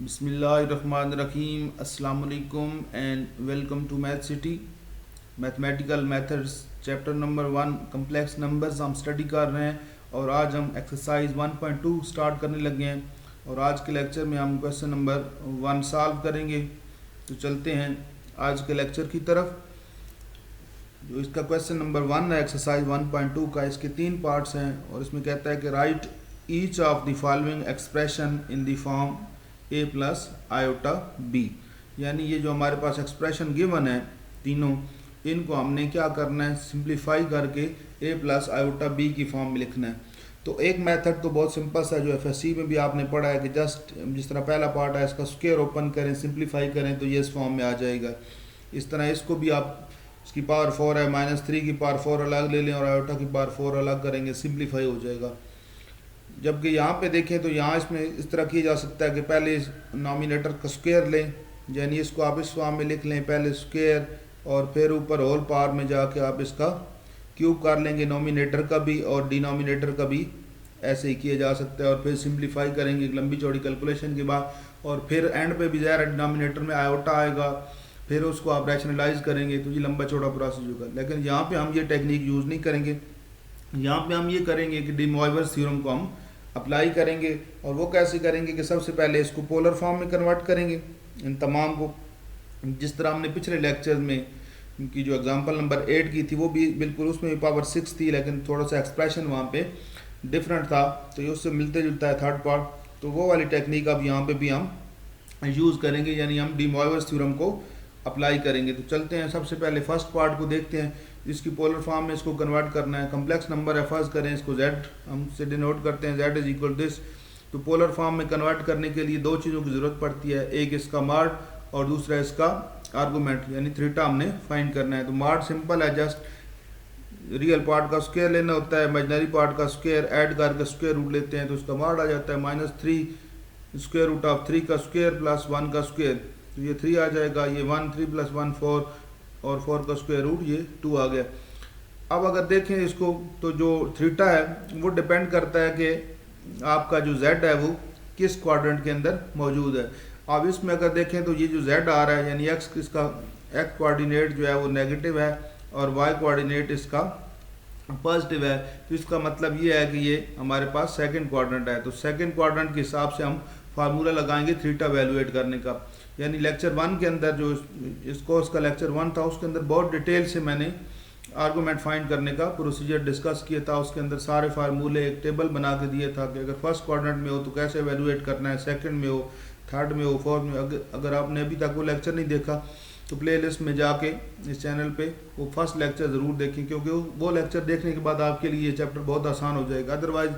बिस्मिल्लाहिर्रहमानिर्रहीम अस्सलाम वालेकुम and welcome to math city mathematical methods chapter number 1 complex numbers हम स्टडी कर रहे हैं और आज हम एक्सरसाइज 1.2 स्टार्ट करने लगे हैं और आज के लेक्चर में हम क्वेश्चन नंबर 1 सॉल्व करेंगे। तो चलते हैं आज के लेक्चर की तरफ। जो इसका क्वेश्चन नंबर 1 है एक्सरसाइज 1.2 का, इसके 3 पार्ट्स हैं और इसमें कहता है कि right each of the following expression in the form a plus iota b। यानी ये जो हमारे पास एक्सप्रेशन गिवन है तीनों, इनको हमने क्या करना है, सिंप्लीफाई करके a प्लस आयोटा b की फॉर्म में लिखना है। तो एक मेथड तो बहुत सिंपल सा जो एफएससी में भी आपने पढ़ा है कि जस्ट जिस तरह पहला पार्ट है इसका स्क्वायर ओपन करें, सिंप्लीफाई करें तो ये इस फॉर्म में आ जाएगा। इस तरह इसको भी आप, इसकी पावर 4 है, -3 की पावर 4 अलग ले लें और आयोटा की पावर 4 अलग करेंगे, सिंप्लीफाई हो जाएगा। जबकि यहाँ पे देखें तो यहाँ इसमें इस तरह किया जा सकता है कि पहले नॉमिनेटर का स्क्वायर लें, यानी इसको आप इस फॉर्म में लिख लें, पहले स्क्वायर और फिर ऊपर होल पावर में जाके आप इसका क्यूब कर लेंगे, नॉमिनेटर का भी और डिनोमिनेटर का भी ऐसे ही किया जा सकता है। और फिर सिंप्लीफाई करेंगे एक लंबी चौड़ी कैलकुलेशन के बाद, और फिर एंड पे भी ज़ाहिर डिनोमिनेटर में आयोटा आएगा, फिर उसको आप रैशनलाइज करेंगे तो ये लंबा चौड़ा प्रोसेस होगा। लेकिन यहाँ पे हम ये टेक्निक यूज़ नहीं करेंगे, यहाँ पे हम ये करेंगे कि डी मॉइवर्स थ्योरम को हम अप्लाई करेंगे। और वो कैसे करेंगे कि सबसे पहले इसको पोलर फॉर्म में कन्वर्ट करेंगे इन तमाम को, जिस तरह हमने पिछले लेक्चर में की जो एग्जांपल नंबर 8 की थी वो भी बिल्कुल उसमें भी पावर 6 थी, लेकिन थोड़ा सा एक्सप्रेशन वहाँ पे डिफरेंट था, तो ये उससे मिलते जुलता है थर्ड पार्ट। तो वो वाली टेक्निक अब यहाँ पे भी हम यूज़ करेंगे, यानी हम डी मॉइवर्स थ्योरम को अप्लाई करेंगे। तो चलते हैं सबसे पहले फर्स्ट पार्ट को देखते हैं। इसकी पोलर फॉर्म में इसको कन्वर्ट करना है। कम्प्लेक्स नंबर है, फर्स्ट करें इसको z हमसे डिनोट करते हैं, z इज इक्वल दिस। तो पोलर फॉर्म में कन्वर्ट करने के लिए दो चीज़ों की ज़रूरत पड़ती है, एक इसका मार्ड और दूसरा इसका आर्गूमेंट, यानी थीटा हमने फाइंड करना है। तो मार्ड सिंपल है, जस्ट रियल पार्ट का स्क्वायर लेना होता है, इमेजिनरी पार्ट का स्क्वायर ऐड करके स्क्वायर रूट लेते हैं तो उसका मार्ड आ जाता है -3 स्क्वायर रूट ऑफ 3 का स्क्वायर प्लस 1 का स्क्वायर, तो ये 3 आ जाएगा, ये 1 3 + 1 4 और 4 का स्क्वायर रूट ये 2 आ गया। अब अगर देखें इसको तो जो थीटा है वो डिपेंड करता है कि आपका जो z है वो किस क्वाड्रेंट के अंदर मौजूद है। अब इसमें अगर देखें तो ये जो z आ रहा है यानी x, इसका x कोऑर्डिनेट जो है वो नेगेटिव है और y कोऑर्डिनेट इसका पॉजिटिव है, तो इसका मतलब ये है कि ये हमारे पास सेकंड क्वाड्रेंट है। तो सेकंड क्वाड्रेंट के हिसाब से हम फार्मूला लगाएंगे थीटा वैल्यूएट करने का। यानी लेक्चर 1 के अंदर जो इस कोर्स का लेक्चर 1 था उसके अंदर बहुत डिटेल से मैंने आर्गूमेंट फाइंड करने का प्रोसीजर डिस्कस किया था। उसके अंदर सारे फार्मूले एक टेबल बना के दिया था कि अगर फर्स्ट क्वाड्रेंट में हो तो कैसे वैल्यूएट करना है, सेकंड में हो, थर्ड में हो, फोर्थ में। अगर आपने अभी तक वो लेक्चर नहीं देखा तो प्लेलिस्ट में जाके इस चैनल पे वो फर्स्ट लेक्चर ज़रूर देखें, क्योंकि वो लेक्चर देखने के बाद आपके लिए ये चैप्टर बहुत आसान हो जाएगा। अदरवाइज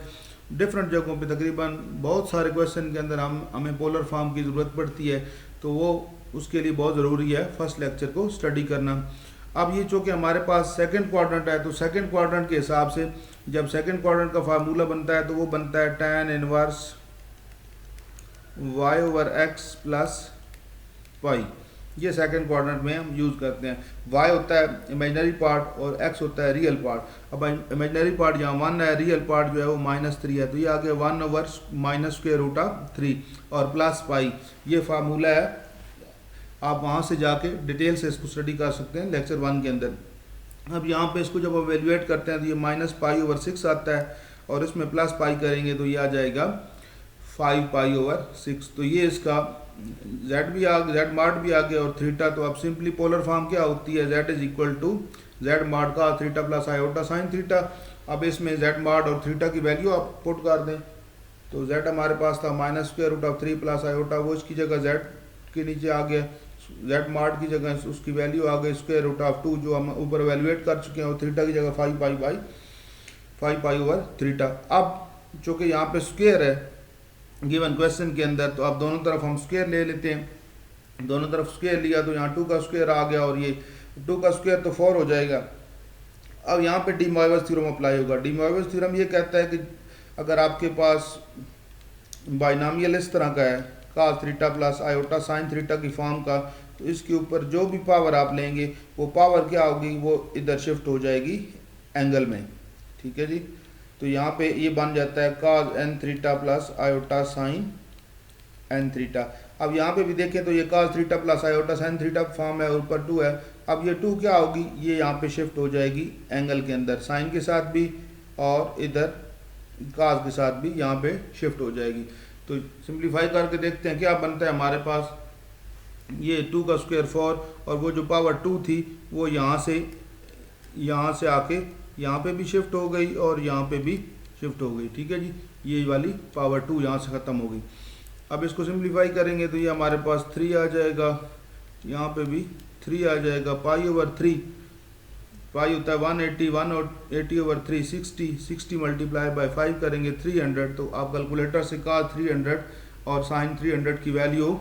डिफरेंट जगहों पे तकरीबन बहुत सारे क्वेश्चन के अंदर हमें पोलर फॉर्म की ज़रूरत पड़ती है, तो वो उसके लिए बहुत ज़रूरी है फर्स्ट लेक्चर को स्टडी करना। अब ये चूँकि हमारे पास सेकंड क्वाड्रेंट है, तो सेकंड क्वाड्रेंट के हिसाब से जब सेकंड क्वाड्रेंट का फार्मूला बनता है तो वो बनता है tan इनवर्स y/x + y। ये सेकंड क्वाड्रेंट में हम यूज़ करते हैं। y होता है इमेजिनरी पार्ट और x होता है रियल पार्ट। अब इमेजिनरी पार्ट जहाँ 1 है, रियल पार्ट जो है वो -3 है, तो ये आ गया 1/-√3 और प्लस पाई, ये फार्मूला है। आप वहाँ से जाके डिटेल से इसको स्टडी कर सकते हैं लेक्चर 1 के अंदर। अब यहाँ पे इसको जब एवेल्यूएट करते हैं तो ये -π/6 आता है और इसमें प्लस पाई करेंगे तो ये आ जाएगा 5π/6। तो ये इसका z भी आ गया, z मार्ड भी आ गया और थीटा। तो अब सिंपली पोलर फॉर्म क्या होती है, z is equal to z mod का theta plus iota sine theta. अब इसमें z मार्ड और थीटा की वैल्यू आप पुट कर दें, तो z हमारे पास था -√3 प्लस आयोटा, वो इसकी जगह z के नीचे आ गया, z मार्ड की जगह उसकी वैल्यू आ गई √2 जो हम ऊपर वैल्यूएट कर चुके हैं, और थीटा की जगह 5π/3। अब चूँकि यहाँ पे स्क्वायर है गिवन क्वेश्चन के अंदर, तो अब दोनों तरफ हम स्क्वायर ले लेते हैं। दोनों तरफ स्क्वायर लिया तो यहाँ 2 का स्क्वायर आ गया और ये 2 का स्क्वायर तो 4 हो जाएगा। अब यहाँ पे डी मॉइवर्स थ्योरम अप्लाई होगा। डी मॉइवर्स थ्योरम ये कहता है कि अगर आपके पास बाइनॉमियल इस तरह का है, cos theta plus iota sine theta की फॉर्म का, तो इसके ऊपर जो भी पावर आप लेंगे वो पावर क्या होगी, वो इधर शिफ्ट हो जाएगी एंगल में। ठीक है जी, तो यहाँ पे ये बन जाता है cos n theta plus iota sine n theta. अब यहाँ पे भी देखें तो ये cos theta plus iota sine theta form है और ऊपर 2 है। अब ये 2 क्या होगी, ये यहाँ पे शिफ्ट हो जाएगी एंगल के अंदर, साइन के साथ भी और इधर cos के साथ भी यहाँ पे शिफ्ट हो जाएगी। तो सिंप्लीफाई करके देखते हैं क्या बनता है हमारे पास। ये 2 का स्क्वायर 4 और वो जो पावर 2 थी वो यहाँ से आके यहाँ पे भी शिफ्ट हो गई और यहाँ पे भी शिफ्ट हो गई। ठीक है जी, ये वाली पावर 2 यहाँ से ख़त्म हो गई। अब इसको सिंप्लीफाई करेंगे तो ये हमारे पास 3 आ जाएगा, यहाँ पे भी 3 आ जाएगा। पाई ओवर 3, पाई होता है 180, 180 ओवर 3 60 मल्टीप्लाई बाय 5 करेंगे 300। तो आप कैलकुलेटर से cos 300 और साइन 300 की वैल्यू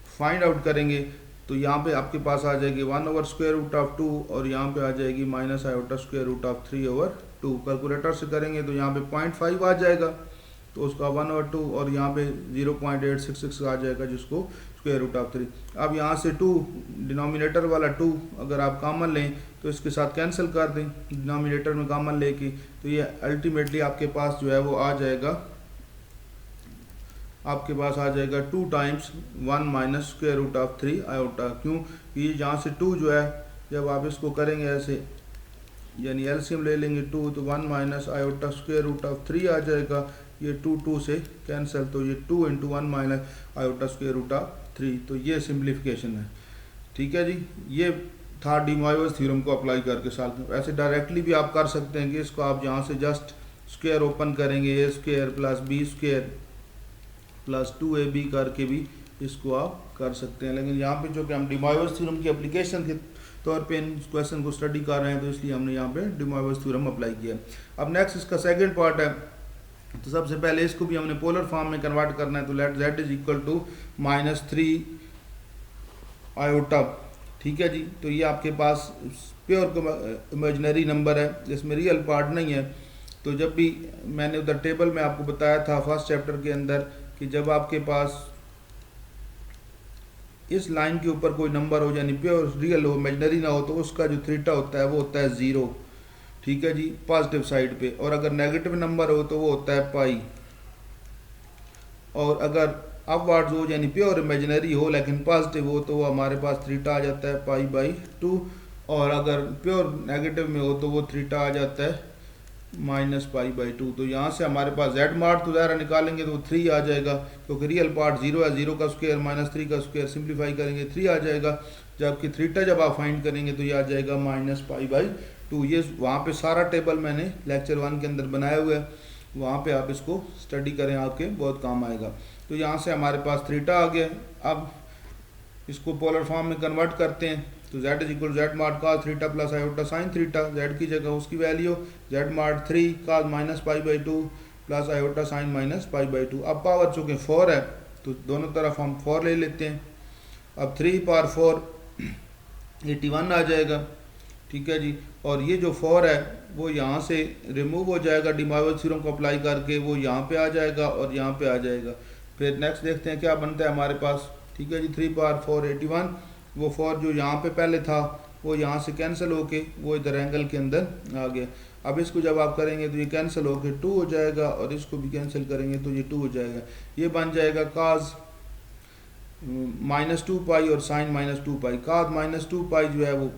फाइंड आउट करेंगे तो यहाँ पे आपके पास आ जाएगी 1 ओवर स्क्वायर रूट ऑफ 2 और यहाँ पे आ जाएगी minus iota square root of 3 over 2। Calculator से करेंगे तो यहाँ पे 0.5 आ जाएगा, तो उसका 1 ओवर 2 और यहाँ पे 0.866 आ जाएगा जिसको स्क्वायर रूट ऑफ 3। अब यहाँ से 2 डिनोमिनेटर वाला 2 अगर आप कॉमन लें तो इसके साथ कैंसिल कर दें डिनोमिनेटर में कॉमन लेके, तो ये अल्टीमेटली आपके पास जो है वो आ जाएगा, आपके पास आ जाएगा 2 times 1 minus square root of 3 iota. क्यों, ये जहाँ से 2 जो है जब आप इसको करेंगे ऐसे यानी एलसीएम ले लेंगे 2 तो 1 minus iota square root of 3 आ जाएगा। ये 2 से कैंसिल, तो ये 2 into 1 minus iota square root of 3। तो ये सिंप्लीफिकेशन है। ठीक है जी, ये था डी मोइवस थ्योरम को अप्लाई करके सॉल्व। ऐसे डायरेक्टली भी आप कर सकते हैं कि इसको आप यहाँ से जस्ट स्क्वायर ओपन करेंगे A square plus B square plus 2ab करके भी इसको आप कर सकते हैं। लेकिन यहाँ पे जो कि हम डी मोइवस थ्योरम की एप्लीकेशन के तौर पे इन क्वेश्चन को स्टडी कर रहे हैं तो इसलिए हमने यहाँ पे डी मोइवस थ्योरम अप्लाई किया। अब नेक्स्ट इसका सेकंड पार्ट है, तो सबसे पहले इसको भी हमने पोलर फॉर्म में कन्वर्ट करना है। तो let z is equal to -3 iota. ठीक है जी, तो ये आपके पास प्योर इमेजिनरी नंबर है, इसमें रियल पार्ट नहीं है। तो जब भी मैंने उधर टेबल में आपको बताया था फर्स्ट चैप्टर के अंदर कि जब आपके पास इस लाइन के ऊपर कोई नंबर हो यानी प्योर रियल हो इमेजिनरी ना हो तो उसका जो थीटा होता है वो होता है 0। ठीक है जी, पॉजिटिव साइड पे। और अगर नेगेटिव नंबर हो तो वो होता है पाई। और अगर अपवर्ड्स हो यानी प्योर इमेजिनरी हो लेकिन पॉजिटिव हो तो वो हमारे पास थीटा आ जाता है पाई/2। और अगर प्योर नेगेटिव में हो तो वो थीटा आ जाता है -पाई/2। तो यहाँ से हमारे पास z मार्ट तो ज़रा निकालेंगे तो 3 आ जाएगा क्योंकि रियल पार्ट 0 है। 0 का स्क्वायर -3 का स्क्वायर सिंप्लीफाई करेंगे 3 आ जाएगा। जबकि थीटा जब आप फाइंड करेंगे तो ये आ जाएगा -पाई/2। ये वहाँ पे सारा टेबल मैंने लेक्चर 1 के अंदर बनाया हुआ है, वहाँ पे आप इसको स्टडी करें, आपके बहुत काम आएगा। तो यहाँ से हमारे पास थीटा आ गया। अब इसको पोलर फॉर्म में कन्वर्ट करते हैं तो z is equal z mod cos theta plus iota sine theta. z की जगह उसकी वैल्यू z मार्ट 3 cos -पाई/2 प्लस आयोटा साइन -पाई/2। अब पावर चूँकि 4 है तो दोनों तरफ हम 4 ले लेते हैं। अब 3 पावर 4 81 आ जाएगा। ठीक है जी, और ये जो 4 है वो यहाँ से रिमूव हो जाएगा डी मोइवस थ्योरम को अप्लाई करके, वो यहाँ पे आ जाएगा और यहाँ पे आ जाएगा। फिर नेक्स्ट देखते हैं क्या बनता है हमारे पास। ठीक है जी, 3 पावर 4 81, वो 4 जो यहाँ पे पहले था वो यहाँ से कैंसिल होके वो इधर एंगल के अंदर आ गया। अब इसको जब आप करेंगे तो ये कैंसिल होके 2 हो जाएगा और इसको भी कैंसिल करेंगे तो ये 2 हो जाएगा। ये बन जाएगा cos -2 पाई और साइन -2 पाई। cos -2 पाई जो है वो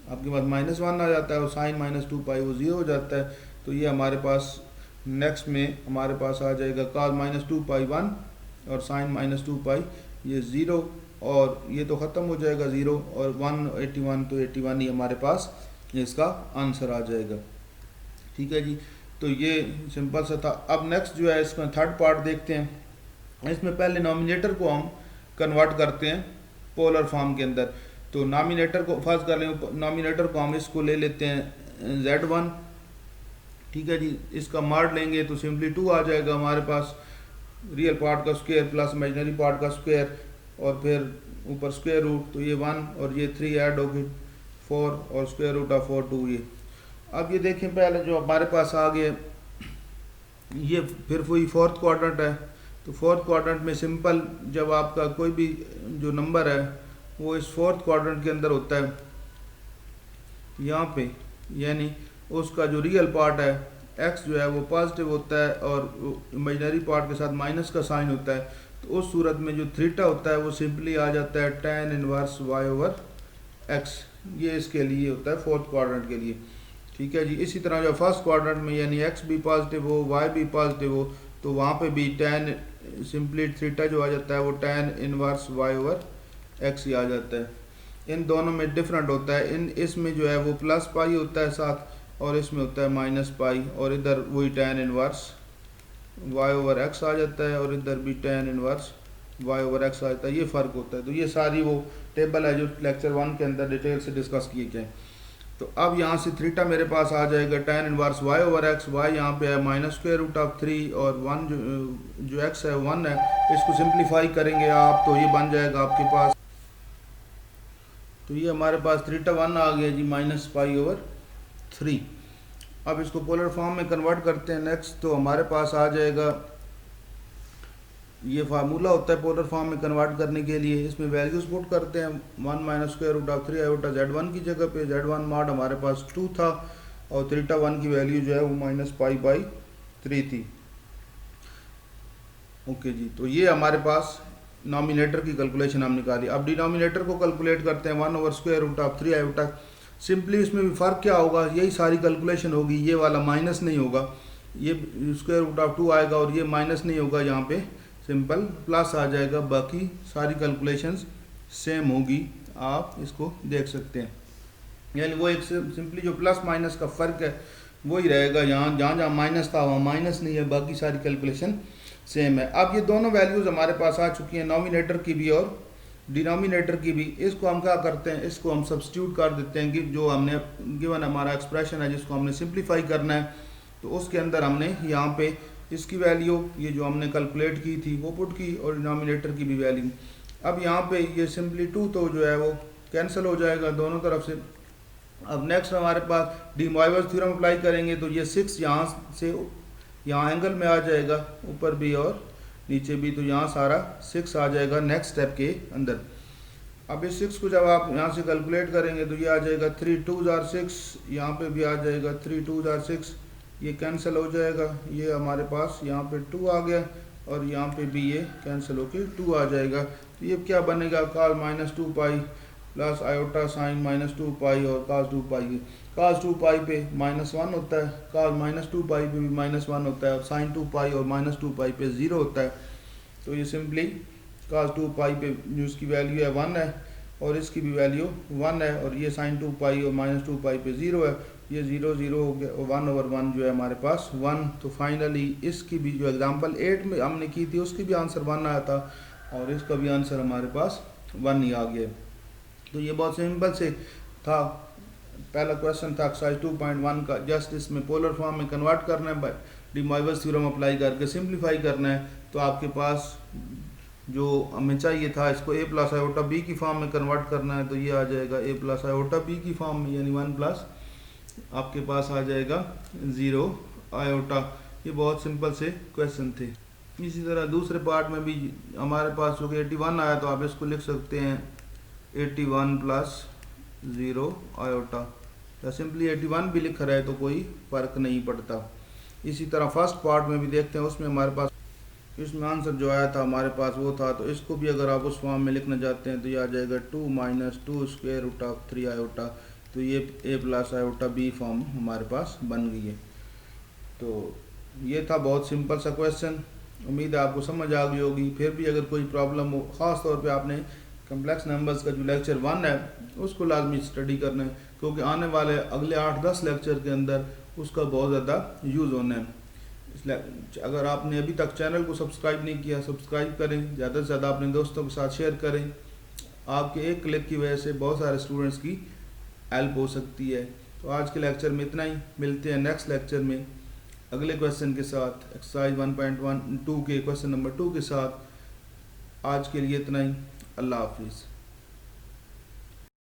आपके पास -1 आ जाता है और साइन -2 पाई वो 0 हो जाता है। तो ये हमारे पास नेक्स्ट में हमारे पास आ जाएगा cos -2 पाई 1 और साइन -2 पाई ये 0 और ये तो ख़त्म हो जाएगा 0 और 181 तो 81 ही हमारे पास इसका आंसर आ जाएगा। ठीक है जी, तो ये सिंपल सा था। अब नेक्स्ट जो है इसमें थर्ड पार्ट देखते हैं। इसमें पहले नॉमिनेटर को हम कन्वर्ट करते हैं पोलर फॉर्म के अंदर। तो नॉमिनेटर को फर्स्ट कर लेंगे, नॉमिनेटर को हम इसको ले लेते हैं z1। ठीक है जी, इसका मार्ड लेंगे तो सिंपली 2 आ जाएगा हमारे पास, रियल पार्ट का स्क्वायर प्लस इमेजिनरी पार्ट का स्क्वायर और फिर ऊपर स्क्वायर रूट, तो ये 1 और ये 3 ऐड हो गए 4 और स्क्वायर रूट ऑफ 4 2 ये। अब ये देखें पहले जो हमारे पास आ गया ये फिर वही फोर्थ क्वाड्रेंट है। तो फोर्थ क्वाड्रेंट में सिंपल जब आपका कोई भी जो नंबर है वो इस फोर्थ क्वाड्रेंट के अंदर होता है यहाँ पे, यानी उसका जो रियल पार्ट है x जो है वो पॉजिटिव होता है और इमेजिनरी पार्ट के साथ माइनस का साइन होता है। तो उस सूरत में जो थीटा होता है वो सिंपली आ जाता है tan inverse y over x। ये इसके लिए होता है फोर्थ क्वाड्रेंट के लिए। ठीक है जी। इसी तरह जो फर्स्ट क्वाड्रेंट में यानी x भी पॉजिटिव हो y भी पॉजिटिव हो तो वहाँ पे भी tan सिंपली थीटा जो आ जाता है वो tan inverse y over x ही आ जाता है। इन दोनों में डिफरेंट होता है, इसमें जो है वो प्लस पाई होता है साथ और इसमें होता है माइनस पाई, और इधर वही tan inverse y over x आ जाता है और इधर भी tan inverse y over x आ जाता है। ये फ़र्क होता है। तो ये सारी वो टेबल है जो लेक्चर 1 के अंदर डिटेल से डिस्कस किए गए। तो अब यहाँ से थीटा मेरे पास आ जाएगा tan inverse y over x, y यहाँ पे है -√3 और 1 जो x है 1 है। इसको सिंप्लीफाई करेंगे आप तो ये बन जाएगा आपके पास, तो ये हमारे पास थीटा 1 आ गया जी -π/3। अब इसको पोलर फॉर्म में कन्वर्ट करते हैं नेक्स्ट, तो हमारे पास आ जाएगा, ये फार्मूला होता है पोलर फॉर्म में कन्वर्ट करने के लिए। इसमें वैल्यूज पुट करते हैं 1 -√3 आयोटा z1 की जगह पे, z1 मॉड हमारे पास 2 था और थीटा 1 की वैल्यू जो है वो -π/3 थी। ओके जी। तो ये हमारे पास नॉमिनेटर की कैलकुलेशन हम निकाली। अब डिनोमिनेटर को कैलकुलेट करते हैं 1/√3 आयोटा। सिंपली इसमें भी फ़र्क क्या होगा, यही सारी कैलकुलेशन होगी, ये वाला माइनस नहीं होगा, ये √2 आएगा और ये माइनस नहीं होगा, यहाँ पे सिंपल प्लस आ जाएगा। बाकी सारी कैलकुलेशंस सेम होगी, आप इसको देख सकते हैं। यानी वो एक सिंपली जो प्लस माइनस का फ़र्क है वही रहेगा, यहाँ जहाँ माइनस था वहाँ माइनस नहीं है, बाकी सारी कैलकुलेशन सेम है। अब ये दोनों वैल्यूज़ हमारे पास आ चुकी हैं, नॉमिनेटर की भी और डिनोमिनेटर की भी। इसको हम क्या करते हैं, इसको हम सब्स्टिट्यूट कर देते हैं कि जो हमने गिवन हमारा एक्सप्रेशन है जिसको हमने सिंप्लीफाई करना है, तो उसके अंदर हमने यहाँ पे इसकी वैल्यू ये जो हमने कैलकुलेट की थी वो पुट की और डिनोमिनेटर की भी वैल्यू। अब यहाँ पे ये सिंपली 2 तो जो है वो कैंसिल हो जाएगा दोनों तरफ से। अब नेक्स्ट हमारे पास डी मोइवर्स थ्योरम अप्लाई करेंगे, तो ये 6 यहाँ से यहाँ एंगल में आ जाएगा, ऊपर भी और नीचे भी, तो यहाँ सारा 6 आ जाएगा नेक्स्ट स्टेप के अंदर। अब इस 6 को जब आप यहाँ से कैलकुलेट करेंगे तो ये आ जाएगा 3 2 जार 6, यहाँ पे भी आ जाएगा 3 2 जार 6, ये कैंसिल हो जाएगा, ये हमारे पास यहाँ पे 2 आ गया और यहाँ पे भी ये कैंसिल होके 2 आ जाएगा। तो ये क्या बनेगा, cos -2π प्लस आयोटा साइन -2π और cos 2π। cos 2π पे -1 होता है, cos -2π पे भी -1 होता है और sin 2π और -2π पे 0 होता है। तो ये सिंपली cos 2π पे जो इसकी वैल्यू है 1 है और इसकी भी वैल्यू 1 है, और ये sin 2π और -2π पे 0 है, ये 0 0 हो गया और 1/1 जो है हमारे पास 1। तो फाइनली इसकी भी जो एग्जांपल 8 में हमने की थी उसकी भी आंसर 1 आया था और इसका भी आंसर हमारे पास 1 ही आ गया। तो ये बहुत सिंपल से था, पहला क्वेश्चन था एक्सरसाइज 2.1 का। जस्ट इसमें पोलर फॉर्म में कन्वर्ट करना है, डी मोइवर्स थ्योरम अप्लाई करके सिंप्लीफाई करना है। तो आपके पास जो हमें चाहिए था इसको a प्लस आयोटा b की फॉर्म में कन्वर्ट करना है, तो ये आ जाएगा a प्लस आयोटा b की फॉर्म में, यानी 1 प्लस आपके पास आ जाएगा 0 आयोटा। ये बहुत सिंपल से क्वेश्चन थे। इसी तरह दूसरे पार्ट में भी हमारे पास जो कि 81 आया, तो आप इसको लिख सकते हैं 81 प्लस 0 आयोटा, या सिंपली 81 भी लिख रहा है तो कोई फ़र्क नहीं पड़ता। इसी तरह फर्स्ट पार्ट में भी देखते हैं, उसमें हमारे पास इसमें आंसर जो आया था हमारे पास वो था, तो इसको भी अगर आप उस फॉर्म में लिखना चाहते हैं तो ये आ जाएगा 2 - 2√3 आयोटा। तो ये a plus iota b form हमारे पास बन गई है। तो ये था बहुत सिंपल सा क्वेश्चन, उम्मीद है आपको समझ आ गई होगी। फिर भी अगर कोई प्रॉब्लम हो, ख़ास तौर पे आपने कम्प्लेक्स नंबर्स का जो लेक्चर 1 है उसको लाजमी स्टडी करना है, क्योंकि आने वाले अगले 8-10 लेक्चर के अंदर उसका बहुत ज़्यादा यूज़ होना है। इसलिए अगर आपने अभी तक चैनल को सब्सक्राइब नहीं किया, सब्सक्राइब करें, ज़्यादा से ज़्यादा अपने दोस्तों के साथ शेयर करें। आपके एक क्लिक की वजह से बहुत सारे स्टूडेंट्स की हेल्प हो सकती है। तो आज के लेक्चर में इतना ही, मिलते हैं नेक्स्ट लेक्चर में अगले क्वेश्चन के साथ, एक्सरसाइज 1.12 के क्वेश्चन नंबर 2 के साथ। आज के लिए इतना ही, अल्लाह हाफिज़।